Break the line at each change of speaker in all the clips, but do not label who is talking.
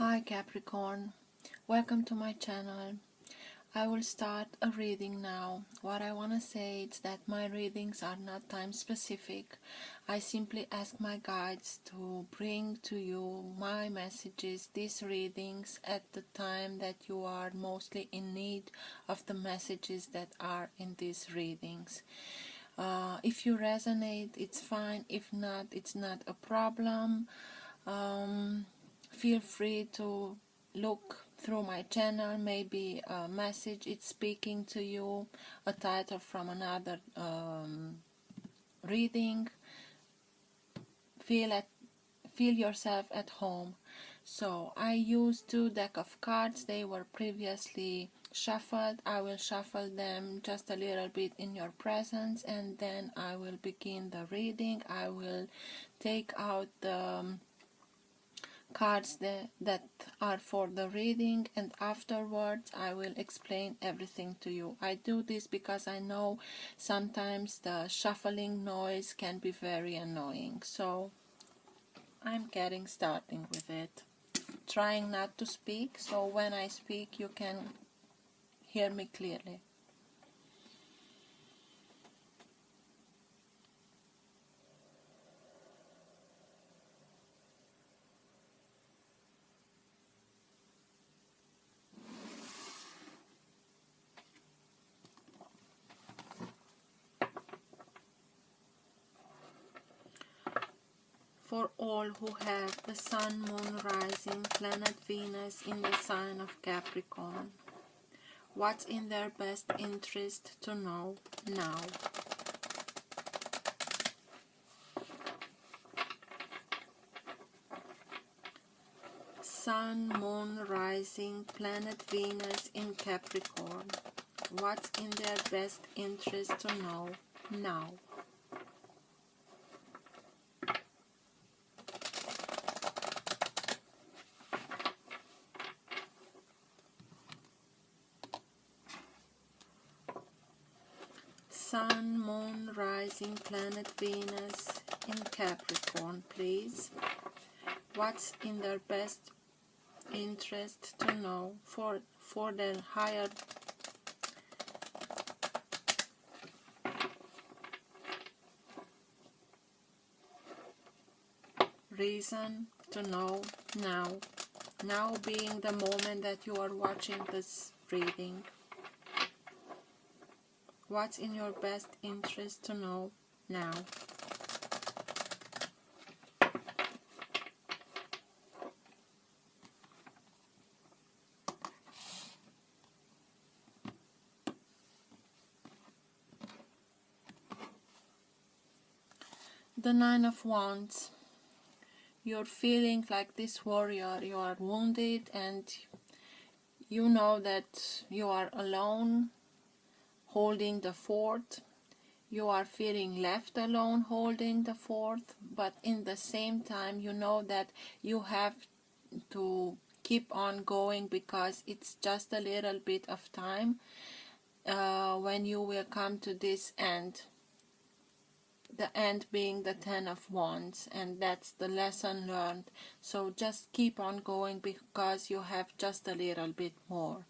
Hi Capricorn, welcome to my channel. I will start a reading now. What I want to say is that my readings are not time specific. I simply ask my guides to bring to you my messages, these readings, at the time that you are mostly in need of the messages that are in these readings. If you resonate, it's fine. If not, it's not a problem. Feel free to look through my channel, maybe a message it's speaking to you, a title from another reading. Feel yourself at home. So I used 2 decks of cards. They were previously shuffled. I will shuffle them just a little bit in your presence, and then I will begin the reading. I will take out the cards that are for the reading, and afterwards I will explain everything to you. I do this because I know sometimes the shuffling noise can be very annoying. So I'm starting with it, trying not to speak, so when I speak you can hear me clearly. For all who have the Sun, Moon, Rising, Planet Venus in the sign of Capricorn, what's in their best interest to know now? Sun, Moon, Rising, Planet Venus in Capricorn, what's in their best interest to know now? Sun, Moon, Rising, Planet Venus in Capricorn, please. What's in their best interest to know for their higher reason to know now? Now being the moment that you are watching this reading. What's in your best interest to know now? The Nine of Wands. You're feeling like this warrior. You are wounded and you know that you are alone holding the fort. You are feeling left alone holding the fort, but in the same time you know that you have to keep on going because it's just a little bit of time when you will come to this end. The end being the Ten of Wands, and that's the lesson learned. So just keep on going because you have just a little bit more.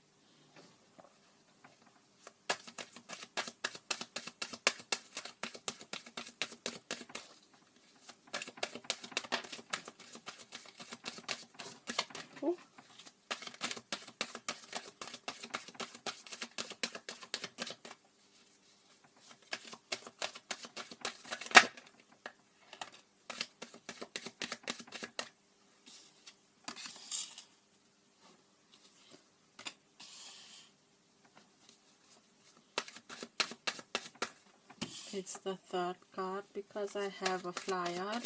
It's the third card because I have a flyer.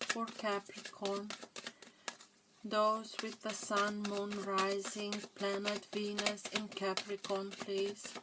For Capricorn, those with the Sun, Moon, Rising, Planet Venus in Capricorn, please.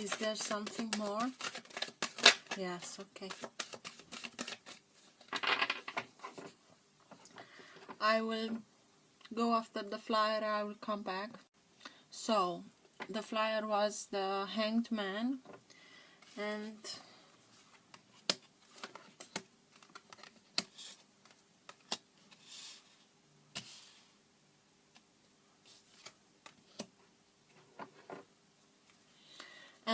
Is there something more? Yes, okay. I will go after the flyer. I will come back. So the flyer was the Hanged Man, and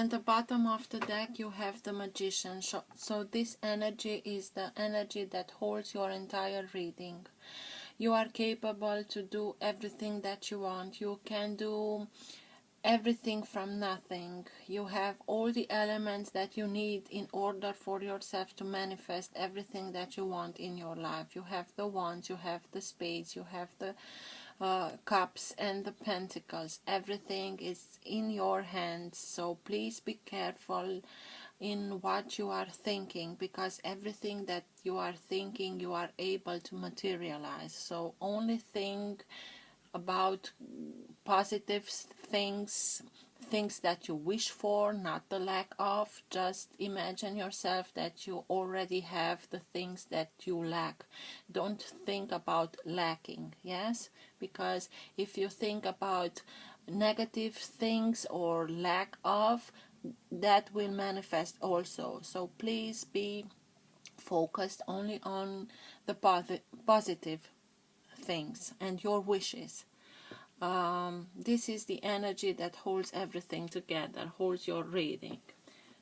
the bottom of the deck you have the Magician. So this energy is the energy that holds your entire reading. You are capable to do everything that you want. You can do everything from nothing. You have all the elements that you need in order for yourself to manifest everything that you want in your life. You have the Wands, you have the Spades, you have the Cups and the Pentacles. Everything is in your hands, so please be careful in what you are thinking, because everything that you are thinking you are able to materialize. So only think about positive things, things that you wish for, not the lack of. Just imagine yourself that you already have the things that you lack. Don't think about lacking, yes? Because if you think about negative things or lack of, that will manifest also. So please be focused only on the positive things and your wishes. This is the energy that holds everything together, holds your reading.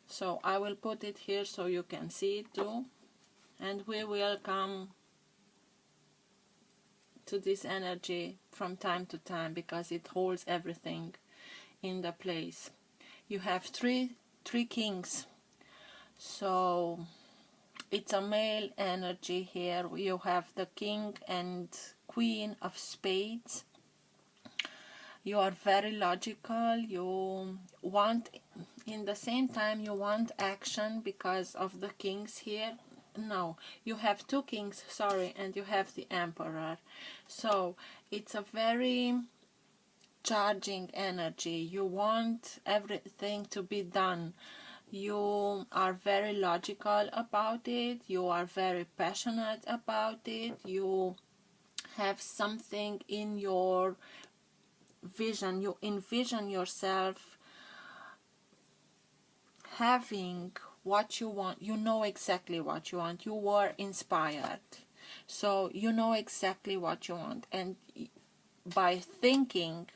So I will put it here so you can see it too, and we will come to this energy from time to time because it holds everything in the place. You have three kings, so it's a male energy here. You have the King and Queen of Spades. You are very logical. You want, in the same time, you want action because of the kings here. No, you have two kings, sorry, and you have the Emperor. So it's a very charging energy. You want everything to be done. You are very logical about it. You are very passionate about it. You have something in your vision. You envision yourself having what you want. You know exactly what you want. You were inspired, so you know exactly what you want. And by thinking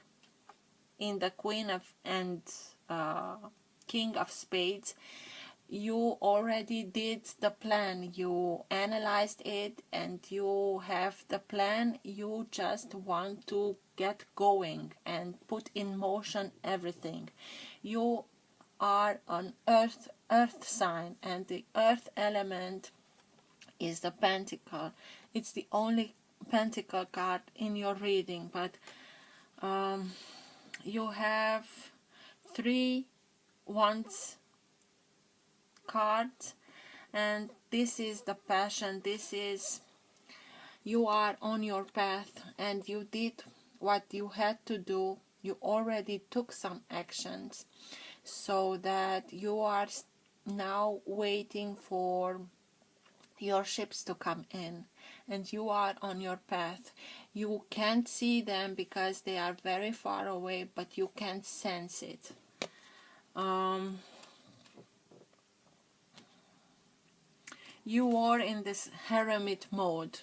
in the Queen of and King of Spades, you already did the plan. You analyzed it and you have the plan. You just want to get going and put in motion everything. You are an earth sign, and the earth element is the Pentacle. It's the only Pentacle card in your reading, but you have 3 Wands cards, and this is the passion. This is, you are on your path and you did what you had to do. You already took some actions, so that you are now waiting for your ships to come in, and you are on your path. You can't see them because they are very far away, but you can sense it. You are in this hermit mode.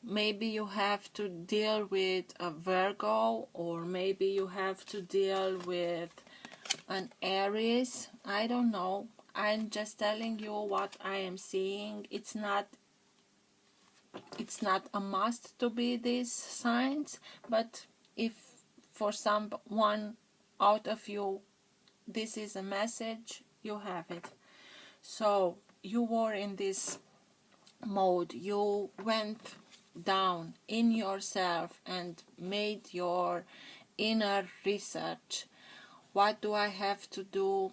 Maybe you have to deal with a Virgo, or maybe you have to deal with an Aries. I don't know. I'm just telling you what I am seeing. It's not a must to be these signs, but if for someone out of you this is a message, you have it. So you were in this mode. You went down in yourself and made your inner research. What do I have to do?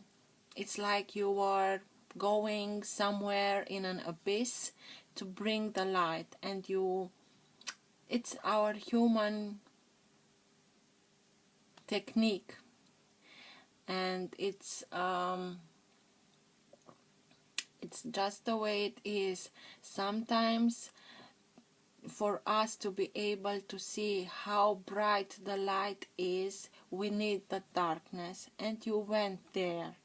It's like you were going somewhere in an abyss to bring the light, and it's our human technique. and it's just the way it is. Sometimes for us to be able to see how bright the light is, we need the darkness. And you went there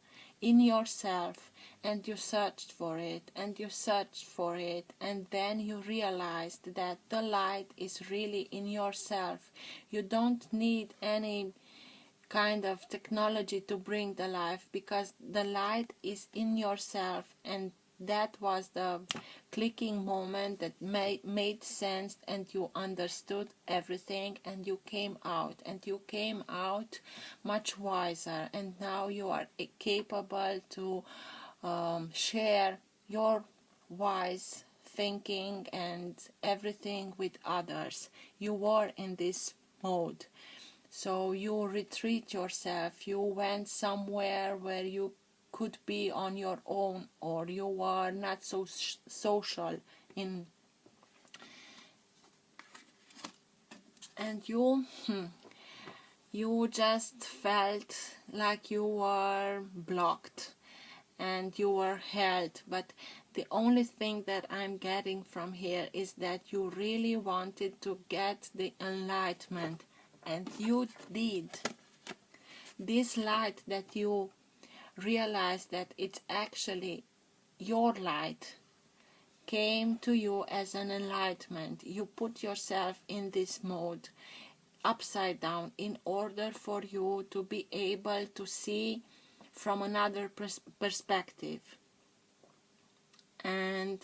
in yourself, and you searched for it, and you searched for it, and then you realized that the light is really in yourself. You don't need any kind of technology to bring the life, because the light is in yourself. And that was the clicking moment that made sense, and you understood everything, and you came out, and you came out much wiser, and now you are capable to share your wise thinking and everything with others. You were in this mode. So you retreat yourself, you went somewhere where you could be on your own, or you were not so social in, and you just felt like you were blocked and you were held. But the only thing that I'm getting from here is that you really wanted to get the enlightenment, and you did. This light that you realize that it's actually your light came to you as an enlightenment. You put yourself in this mode upside down in order for you to be able to see from another perspective. And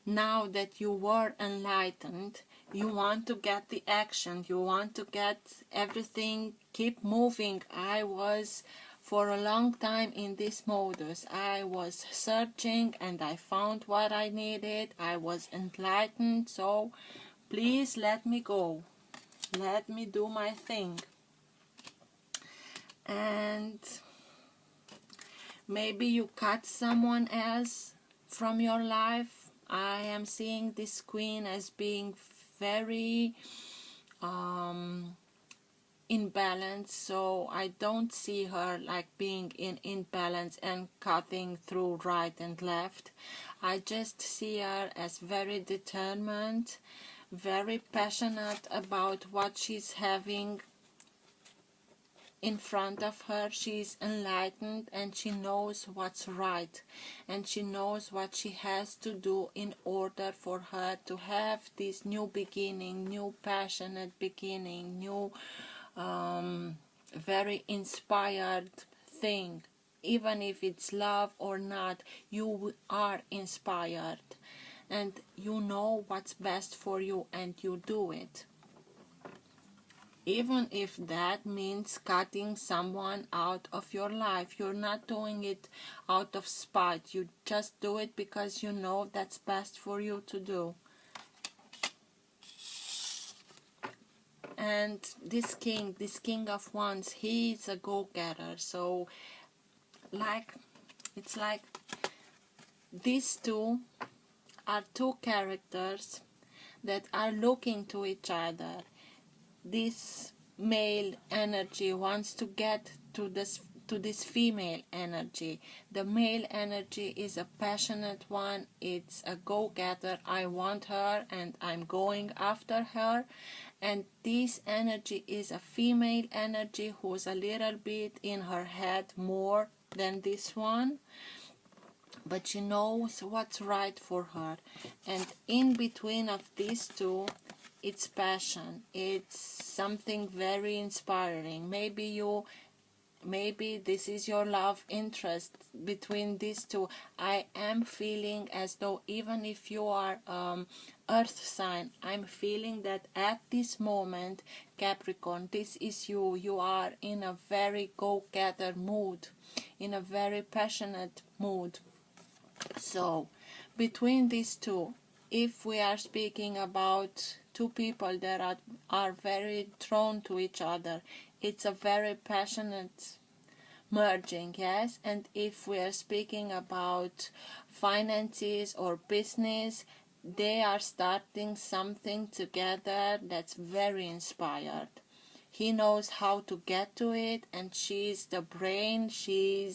now that you were enlightened, you want to get the action, you want to get everything, keep moving. I was for a long time in this modus. I was searching and I found what I needed. I was enlightened, so please let me go. Let me do my thing. And maybe you cut someone else from your life. I am seeing this queen as being very in balance, so I don't see her like being in imbalance and cutting through right and left. I just see her as very determined, very passionate about what she's having in front of her. She's enlightened and she knows what's right, and she knows what she has to do in order for her to have this new beginning, new passionate beginning, new very inspired thing. Even if it's love or not, you are inspired and you know what's best for you, and you do it. Even if that means cutting someone out of your life, you're not doing it out of spite. You just do it because you know that's best for you to do. And this king of wands, he's a go-getter. So it's like these two are two characters that are looking to each other. This male energy wants to get to this female energy. The male energy is a passionate one. It's a go-getter. I want her and I'm going after her. And this energy is a female energy who's a little bit in her head more than this one, but she knows what's right for her. And in between of these two, it's passion. It's something very inspiring. Maybe this is your love interest between these two. I am feeling as though, even if you are earth sign, I'm feeling that at this moment, Capricorn, this is you. You are in a very go-getter mood, in a very passionate mood. So between these two, if we are speaking about two people that are very drawn to each other, it's a very passionate merging, yes. And if we are speaking about finances or business, they are starting something together that's very inspired. he knows how to get to it, and she's the brain. She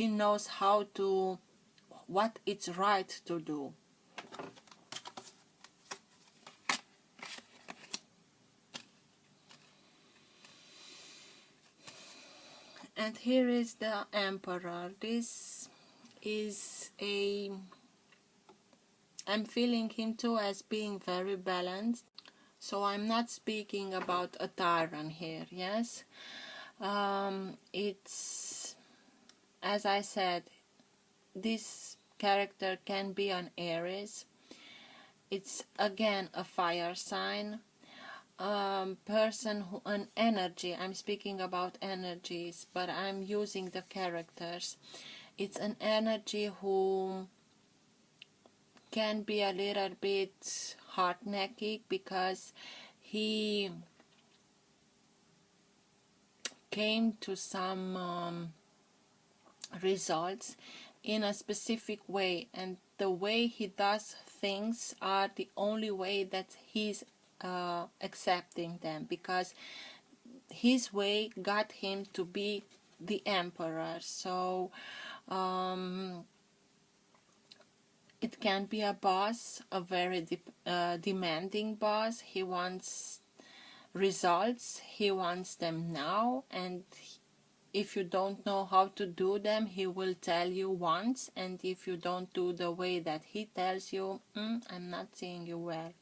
knows how to, what it's right to do. And here is the Emperor. This is I'm feeling him too as being very balanced. So I'm not speaking about a tyrant here, yes? It's, as I said, this character can be an Aries. It's again a fire sign. Person who, an energy, I'm speaking about energies, but I'm using the characters. It's an energy who can be a little bit hard-necked because he came to some results in a specific way, and the way he does things are the only way that he's accepting them, because his way got him to be the Emperor. So it can be a boss, a very demanding boss. He wants results, he wants them now, and if you don't know how to do them, he will tell you once, and if you don't do the way that he tells you, I'm not seeing you well.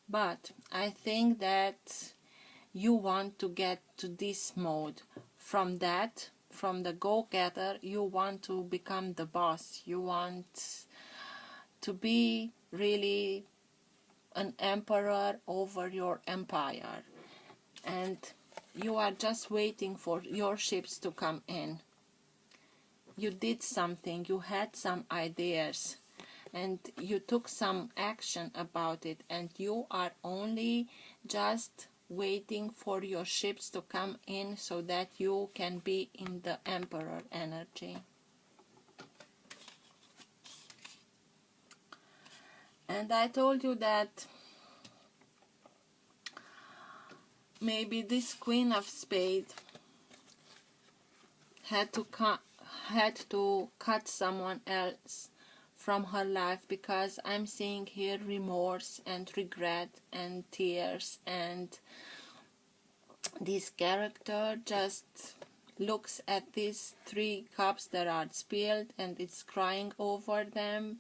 But I think that you want to get to this mode. From that, from the go-getter, you want to become the boss. You want to be really an emperor over your empire. And you are just waiting for your ships to come in. You did something, you had some ideas, and you took some action about it, and you are only just waiting for your ships to come in so that you can be in the Emperor energy. And I told you that maybe this Queen of Spades had to cut someone else from her life, because I'm seeing here remorse and regret and tears, and this character just looks at these 3 cups that are spilled and it's crying over them,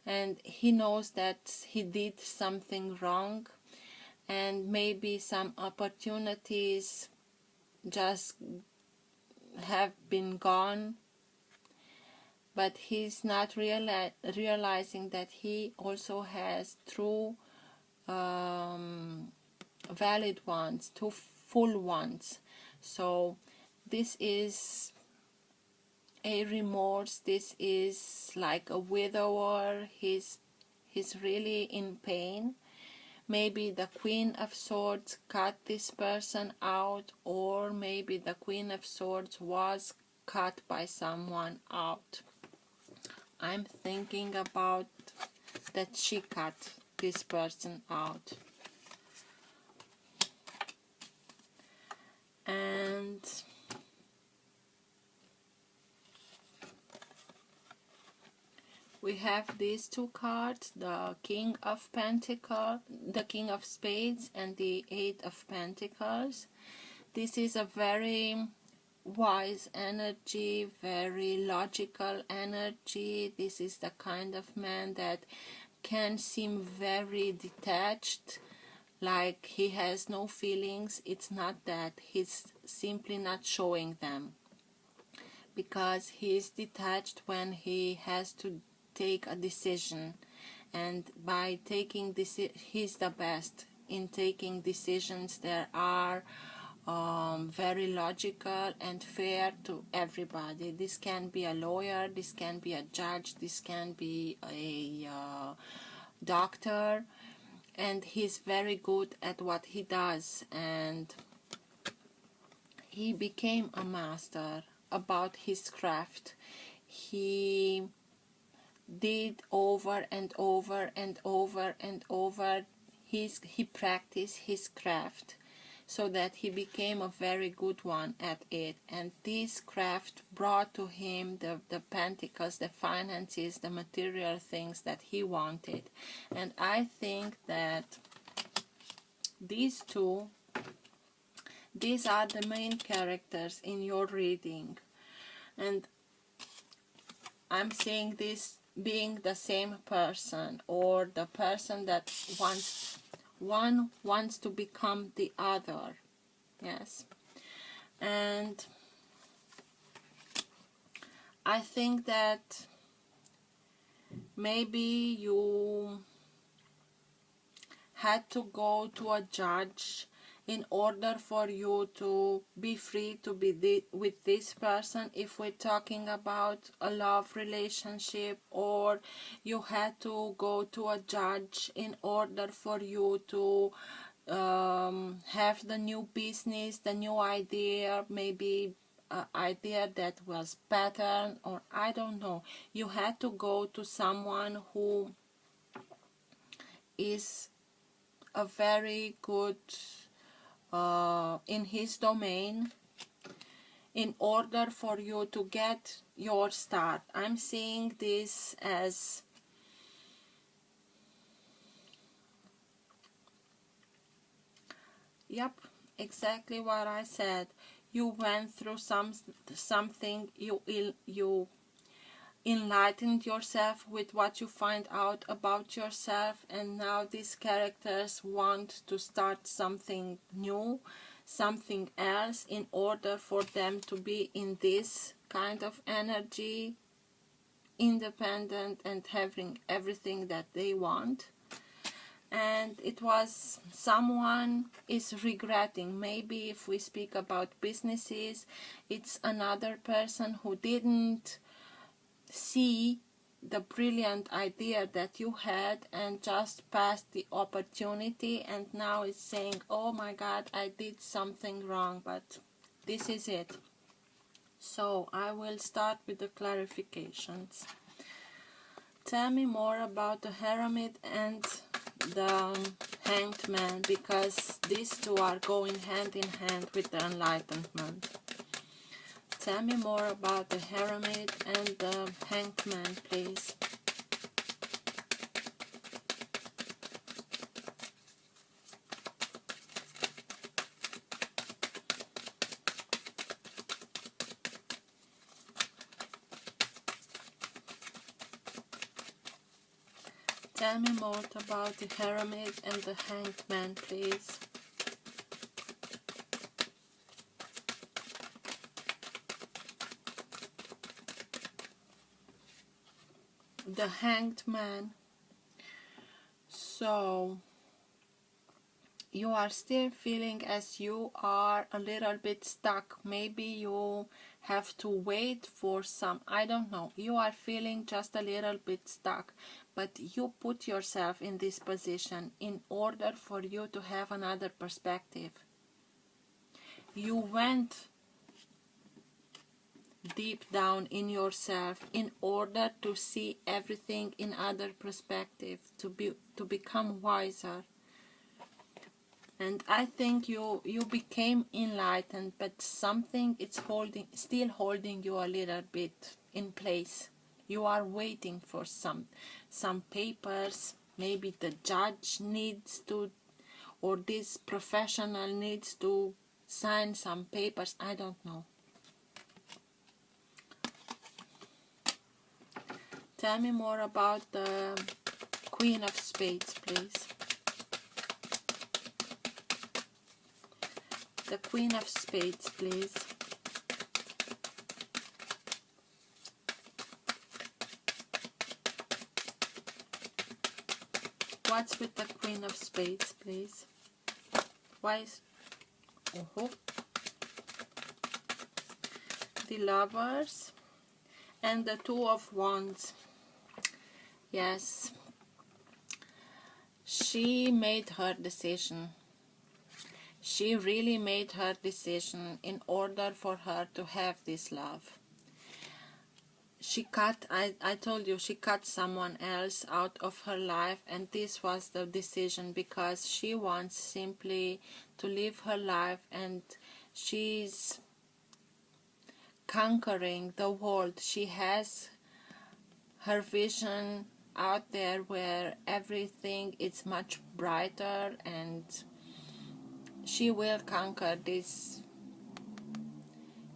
and he knows that he did something wrong, and maybe some opportunities just have been gone, but he's not realizing that he also has 2 valid ones, 2 full ones. So this is a remorse, this is like a widower, he's really in pain. Maybe the Queen of Swords cut this person out, or maybe the Queen of Swords was cut by someone out. I'm thinking about that she cut this person out. And we have these 2 cards, the King of Pentacles, the King of Spades, and the 8 of Pentacles. This is a very wise energy, very logical energy. This is the kind of man that can seem very detached, like he has no feelings. It's not that, he's simply not showing them, because he's detached when he has to take a decision, and by taking this, he's the best in taking decisions that are very logical and fair to everybody. This can be a lawyer, this can be a judge, this can be a doctor, and he's very good at what he does, and he became a master about his craft. He did over and over and over and over, he practiced his craft. so that he became a very good one at it. And this craft brought to him the pentacles, the finances, the material things that he wanted. And I think that these are the main characters in your reading. And I'm seeing this being the same person, or the person that one wants to become the other. Yes. And I think that maybe you had to go to a judge in order for you to be free to be with this person, if we're talking about a love relationship, or you had to go to a judge in order for you to have the new business, the new idea, maybe an idea that was better, or I don't know. You had to go to someone who is a very good in his domain in order for you to get your start. I'm seeing this as yep, exactly what I said. You went through something, you enlightened yourself with what you find out about yourself, and now these characters want to start something new, something else, in order for them to be in this kind of energy, independent and having everything that they want. And it was someone is regretting. Maybe if we speak about businesses, it's another person who didn't see the brilliant idea that you had and just passed the opportunity, and now it's saying, oh my god, I did something wrong, but this is it. So I will start with the clarifications. Tell me more about the Hermit and the Hanged Man, because these two are going hand in hand with the Enlightenment. Tell me more about the Hermit and the Hanged Man, please. Tell me more about the Hermit and the Hanged Man, please. The Hanged Man. So you are still feeling as you are a little bit stuck. Maybe you have to wait for some, I don't know. You are feeling just a little bit stuck, but you put yourself in this position in order for you to have another perspective. You went deep down in yourself in order to see everything in other perspective, to become wiser. And I think you became enlightened, but something is still holding you a little bit in place. You are waiting for some papers. Maybe the judge needs to, or this professional needs to sign some papers. I don't know. Tell me more about the Queen of Spades, please. The Queen of Spades, please. What's with the Queen of Spades, please? Why is... The Lovers and the Two of Wands. Yes, she made her decision. She really made her decision in order for her to have this love. she cut, I told you, she cut someone else out of her life, and this was the decision, because she wants simply to live her life, and she's conquering the world. She has her vision out there where everything is much brighter, and she will conquer this.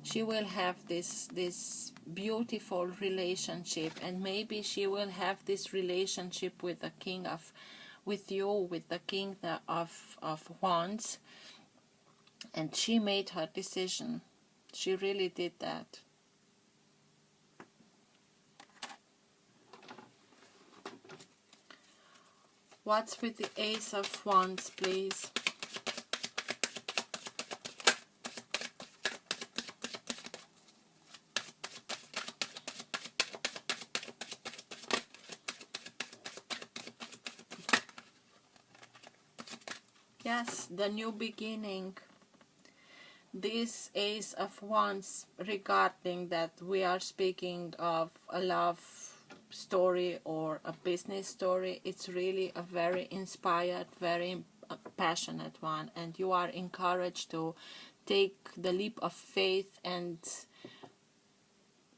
She will have this beautiful relationship, and maybe she will have this relationship with the king of, with you, with the king of wands. And she made her decision. She really did that. What's with the Ace of Wands, please? Yes, the new beginning. This Ace of Wands, regarding that we are speaking of a love story or a business story, it's really a very inspired, very passionate one, and you are encouraged to take the leap of faith and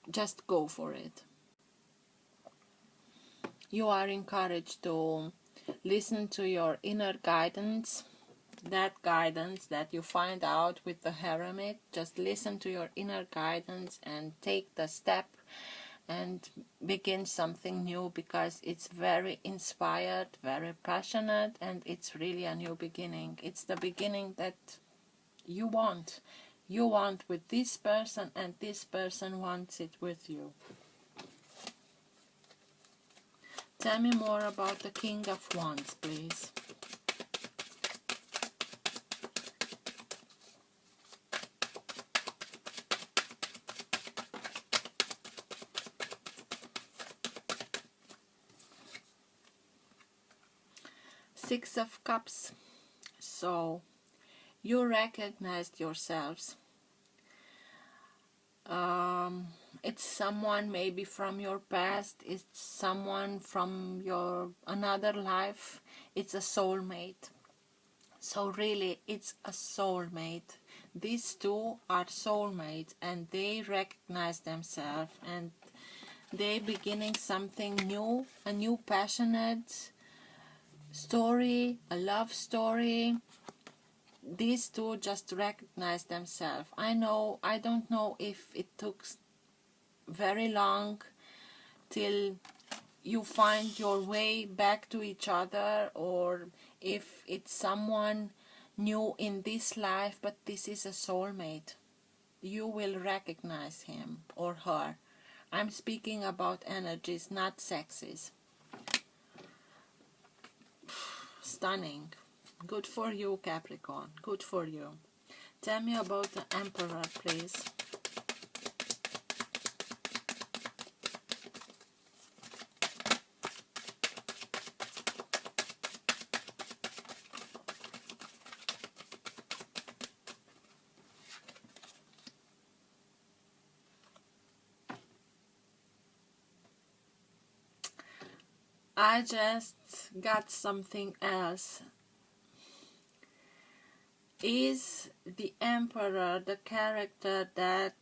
just go for it. You are encouraged to listen to your inner guidance, that guidance that you find out with the Hermit. Just listen to your inner guidance and take the step and begin something new, because it's very inspired, very passionate, and it's really a new beginning. It's the beginning that you want. You want with this person, and this person wants it with you. Tell me more about the King of Wands, please. Six of Cups. So, you recognized yourselves. It's someone maybe from your past, it's someone from your another life, it's a soulmate. So really, it's a soulmate. These two are soulmates, and they recognize themselves, and they beginning something new, a new passionate story, a love story. These two just recognize themselves. I don't know if it took very long till you find your way back to each other, or if it's someone new in this life, but this is a soulmate. You will recognize him or her. I'm speaking about energies, not sexes. Stunning. Good for you, Capricorn. Good for you. Tell me about the Emperor, please. I just got something else. Is the Emperor the character that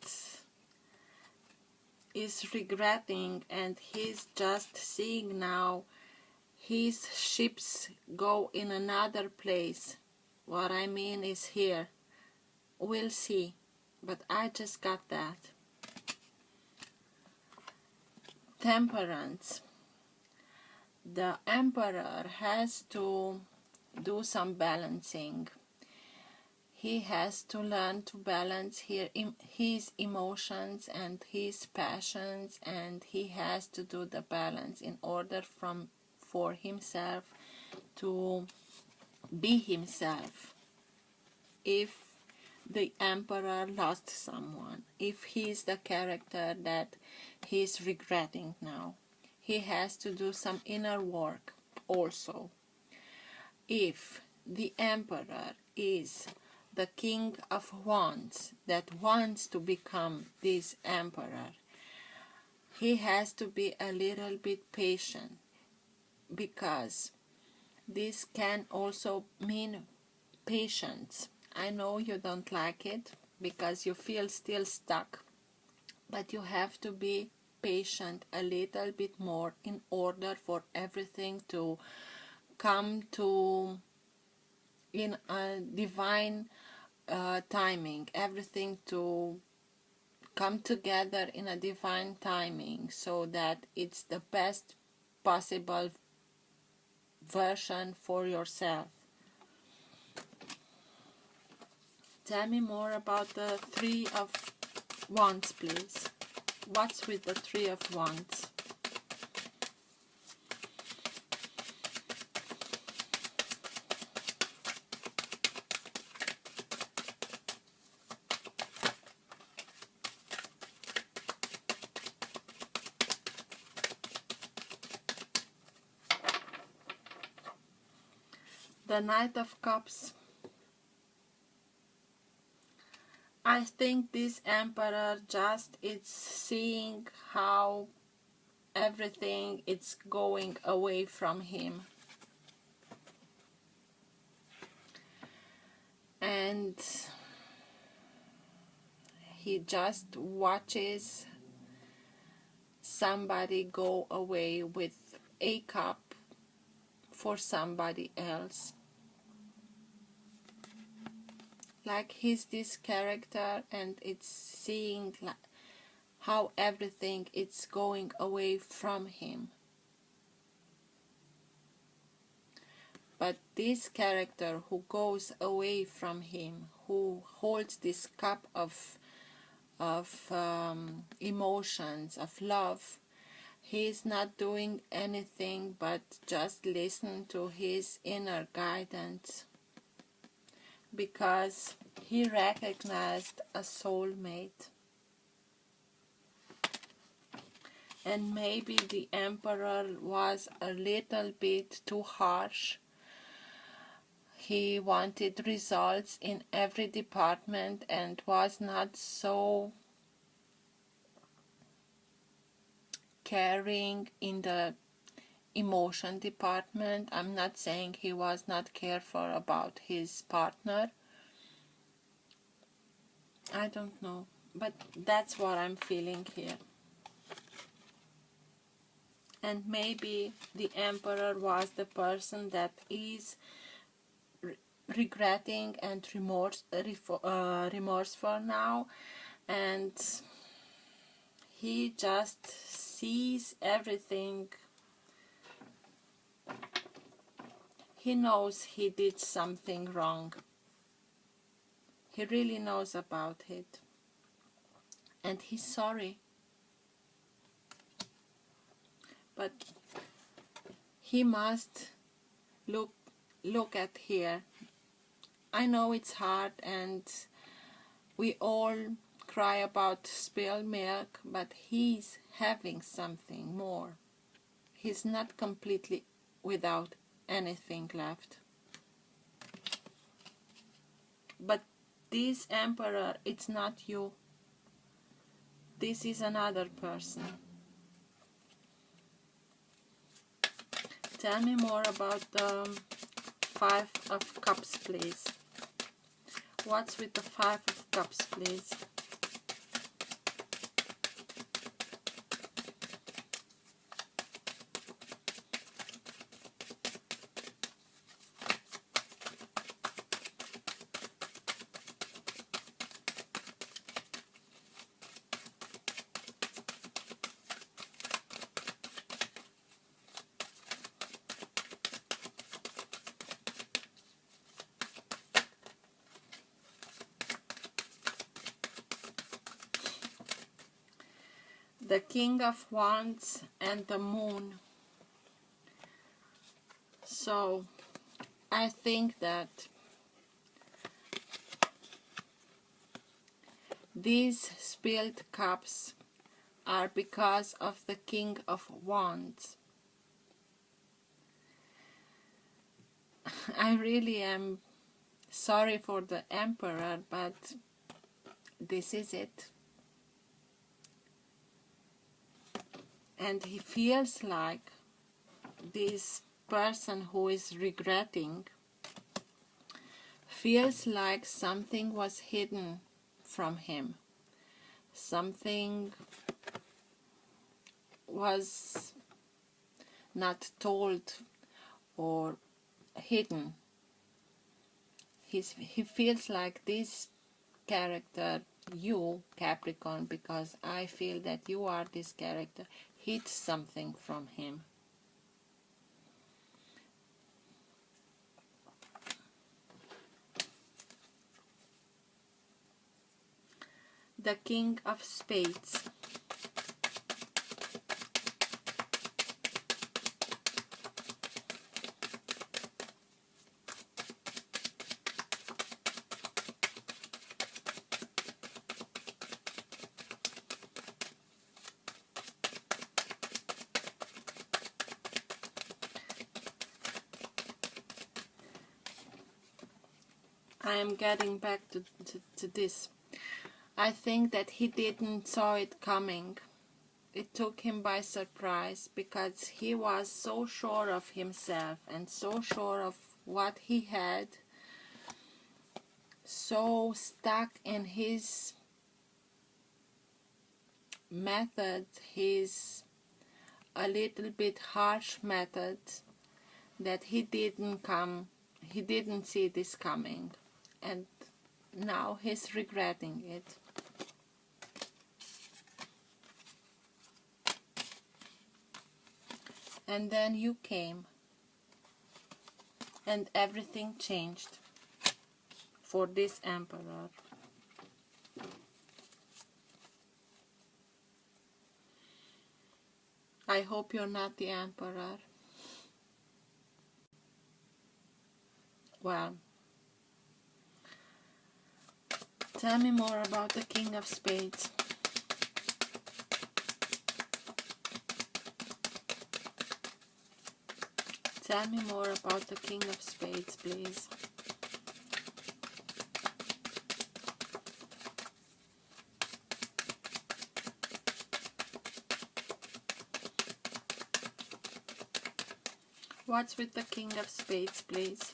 is regretting, and he's just seeing now his ships go in another place? What I mean is here. We'll see. But I just got that. Temperance. The Emperor has to do some balancing. He has to learn to balance his emotions and his passions, and he has to do the balance in order for himself to be himself. If the Emperor lost someone, if he's the character that he's regretting now, he has to do some inner work also. If the Emperor is the King of Wands that wants to become this Emperor, he has to be a little bit patient, because this can also mean patience. I know you don't like it because you feel still stuck, but you have to be patient a little bit more in order for everything to come to in a divine timing, everything to come together in a divine timing, so that it's the best possible version for yourself. Tell me more about the Three of Wands, please. What's with the Three of Wands? The Knight of Cups. I think this Emperor just is seeing how everything is going away from him. And he just watches somebody go away with a cup for somebody else. Like he's this character and it's seeing how everything is going away from him. But this character who goes away from him, who holds this cup of emotions, of love, he's not doing anything but just listen to his inner guidance, because he recognized a soulmate. And maybe the Emperor was a little bit too harsh. He wanted results in every department and was not so caring in the emotion department. I'm not saying he was not careful about his partner. I don't know, but that's what I'm feeling here. And maybe the Emperor was the person that is regretting and remorseful now, and he just sees everything. He knows he did something wrong. He really knows about it. And he's sorry. But he must look at here. I know it's hard and we all cry about spilled milk, but he's having something more. He's not completely without anything left. But this Emperor, it's not you. This is another person. Tell me more about the Five of Cups, please. What's with the Five of Cups, please? The King of Wands and the Moon. So I think that these spilled cups are because of the King of Wands. I really am sorry for the Emperor, but this is it. and he feels like this person who is regretting feels like something was hidden from him. Something was not told or hidden. He feels like this character, you Capricorn, because I feel that you are this character, hid something from him. The King of Spades. I am getting back to this. I think that he didn't saw it coming. It took him by surprise because he was so sure of himself and so sure of what he had, so stuck in his method, his a little bit harsh method, that he didn't see this coming, and now he's regretting it. And then you came, and everything changed for this Emperor. I hope you're not the Emperor. Well, tell me more about the King of Spades. Tell me more about the King of Spades, please. What's with the King of Spades, please?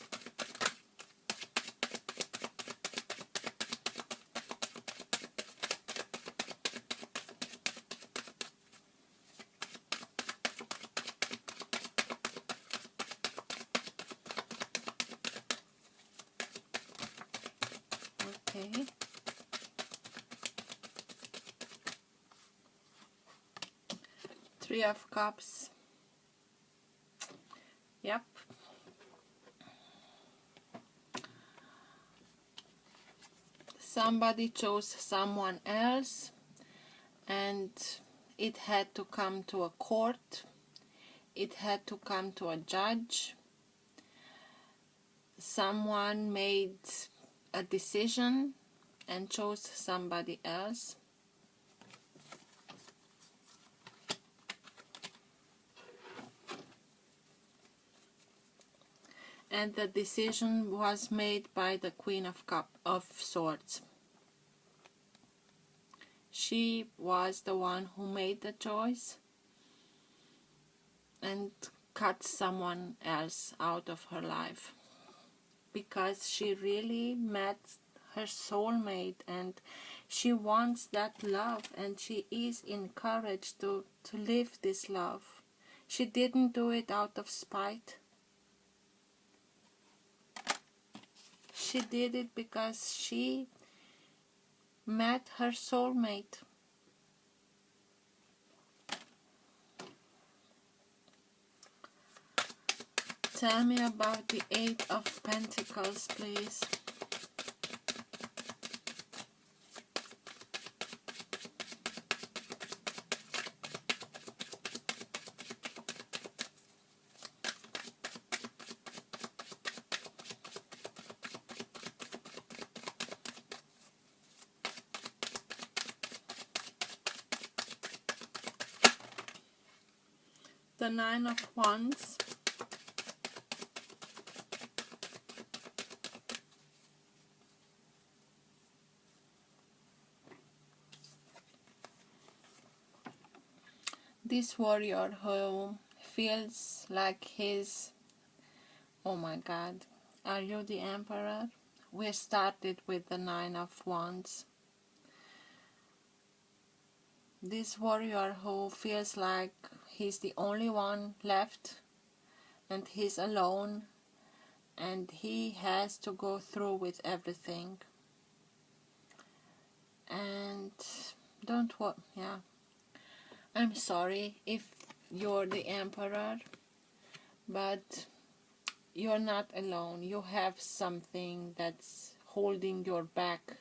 Okay. Three of Cups. Yep. Somebody chose someone else, and it had to come to a court. It had to come to a judge. Someone made a decision and chose somebody else. And the decision was made by the Queen of Swords. She was the one who made the choice and cut someone else out of her life, because she really met her soulmate and she wants that love, and she is encouraged to live this love. She didn't do it out of spite. She did it because she met her soulmate. Tell me about the Eight of Pentacles, please. The Nine of Wands. This warrior who feels like he's, oh my God, are you the Emperor? We started with the Nine of Wands. This warrior who feels like he's the only one left and he's alone and he has to go through with everything. And I'm sorry if you're the Emperor, but you're not alone. You have something that's holding your back.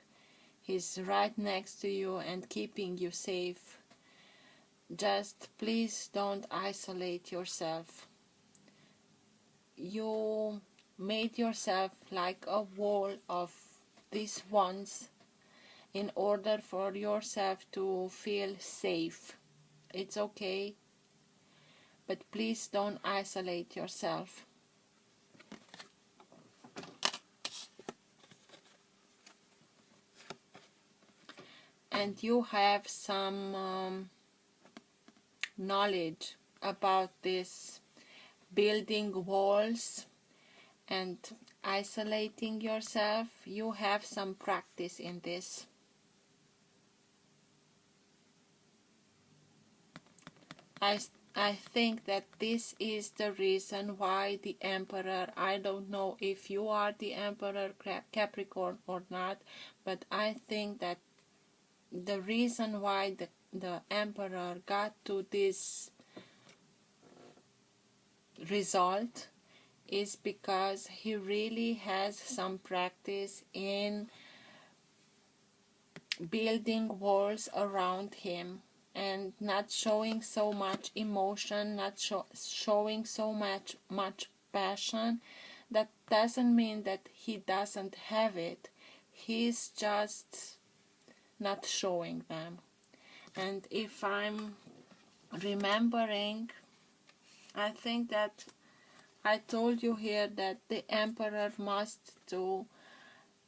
He's right next to you and keeping you safe. Just please don't isolate yourself. You made yourself like a wall of these wands in order for yourself to feel safe. It's okay, but please don't isolate yourself. And you have some knowledge about this building walls and isolating yourself. You have some practice in this. I think that this is the reason why the Emperor, I don't know if you are the Emperor Capricorn or not, but I think that the reason why the Emperor got to this result is because he really has some practice in building walls around him and not showing so much emotion, not showing so much passion. That doesn't mean that he doesn't have it. He's just not showing them. And if I'm remembering, I think that I told you here that the Emperor must to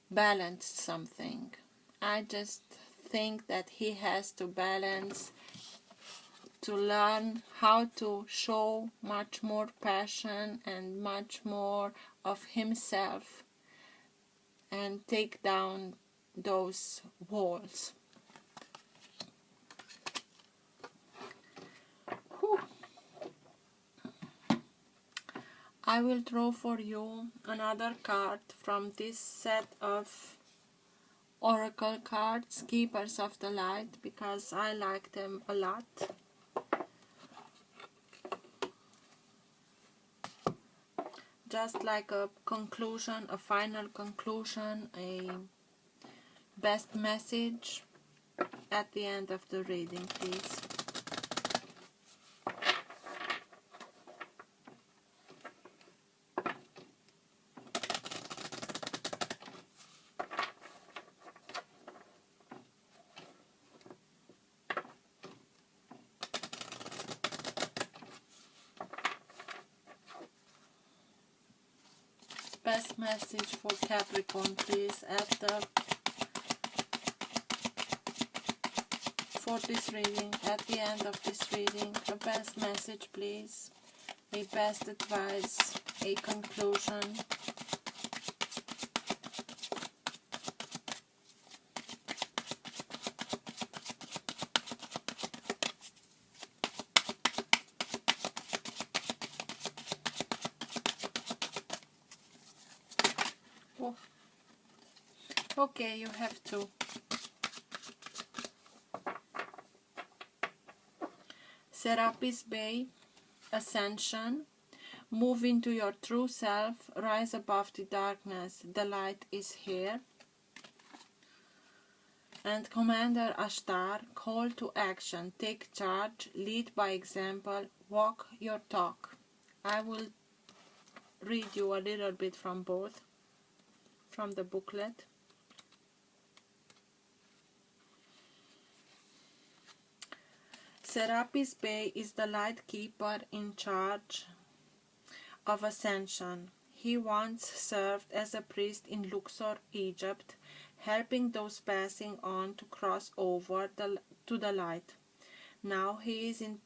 balance something. I just think that he has to balance, to learn how to show much more passion and much more of himself and take down those walls. Whew. I will draw for you another card from this set of oracle cards, Keepers of the Light, because I like them a lot. Just like a conclusion, a final conclusion, a best message at the end of the reading, please. Best message for Capricorn, please, for this reading, at the end of this reading. A best message, please. A best advice, a conclusion. Oh. Okay, you have to. Serapis Bay, Ascension. Move into your true self, rise above the darkness, the light is here. And Commander Ashtar, call to action, take charge, lead by example, walk your talk. I will read you a little bit from both, from the booklet. Serapis Bey is the light keeper in charge of Ascension. He once served as a priest in Luxor, Egypt, helping those passing on to cross over to the light. Now he is in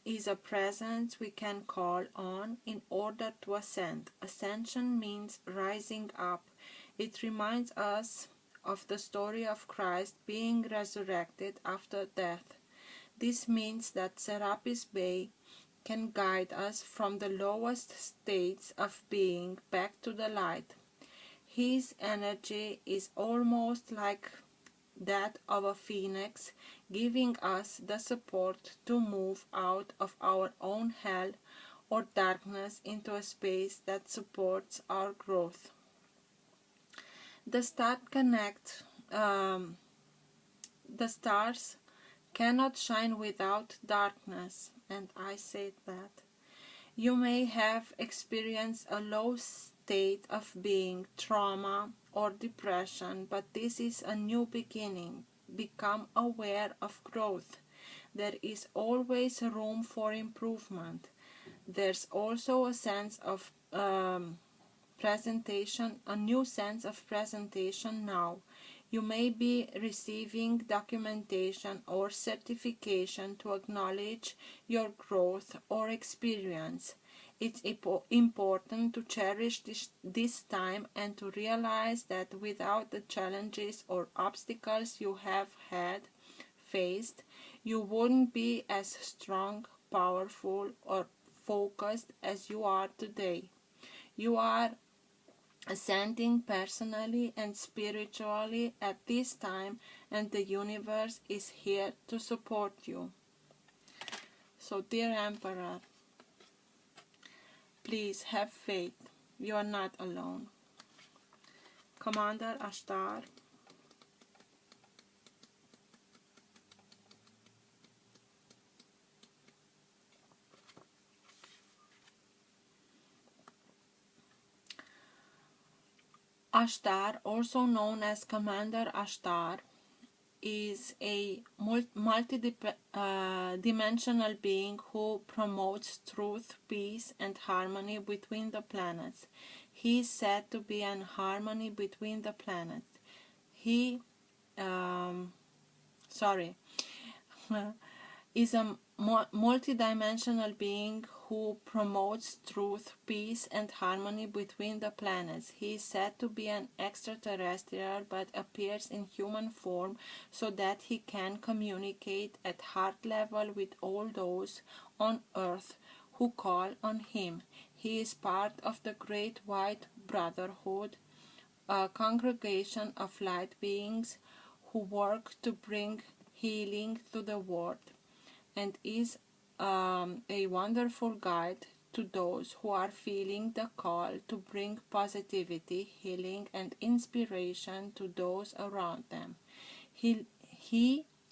is a presence we can call on in order to ascend. Ascension means rising up. It reminds us of the story of Christ being resurrected after death. This means that Serapis Bey can guide us from the lowest states of being back to the light. His energy is almost like that of a phoenix, giving us the support to move out of our own hell or darkness into a space that supports our growth. The stars cannot shine without darkness, and I said that. You may have experienced a low state of being, trauma or depression, but this is a new beginning. Become aware of growth. There is always room for improvement. There's also a sense of presentation, a new sense of presentation now. You may be receiving documentation or certification to acknowledge your growth or experience. It's important to cherish this time and to realize that without the challenges or obstacles you have faced, you wouldn't be as strong, powerful, or focused as you are today. You are ascending personally and spiritually at this time, and the universe is here to support you. So, dear Emperor, please have faith. You are not alone. Commander Ashtar, Ashtar, also known as Commander Ashtar, is a multi-dimensional being who promotes truth, peace, and harmony between the planets. He is said to be in harmony between the planets. He is a multi-dimensional being who promotes truth, peace, and harmony between the planets. He is said to be an extraterrestrial but appears in human form so that he can communicate at heart level with all those on earth who call on him. He is part of the Great White Brotherhood, a congregation of light beings who work to bring healing to the world, and is a wonderful guide to those who are feeling the call to bring positivity, healing, and inspiration to those around them. He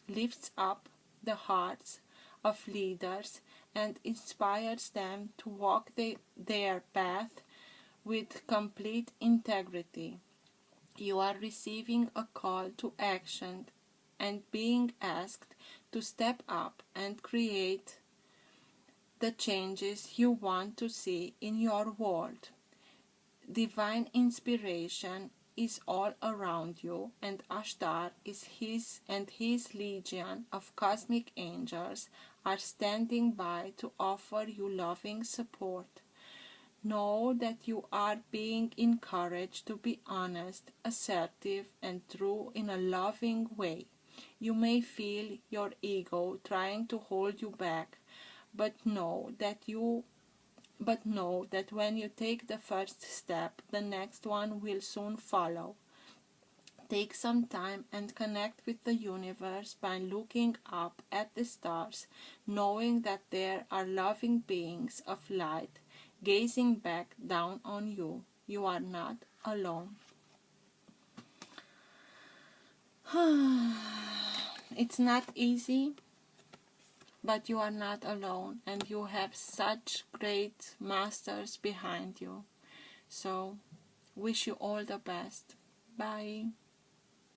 lifts up the hearts of leaders and inspires them to walk their path with complete integrity. You are receiving a call to action and being asked to step up and create the changes you want to see in your world. Divine inspiration is all around you, and Ashtar is his legion of cosmic angels are standing by to offer you loving support. Know that you are being encouraged to be honest, assertive, and true in a loving way. You may feel your ego trying to hold you back, but know that when you take the first step, the next one will soon follow. Take some time and connect with the universe by looking up at the stars, knowing that there are loving beings of light gazing back down on you. You are not alone. It's not easy, but you are not alone, and you have such great masters behind you. So, wish you all the best. Bye.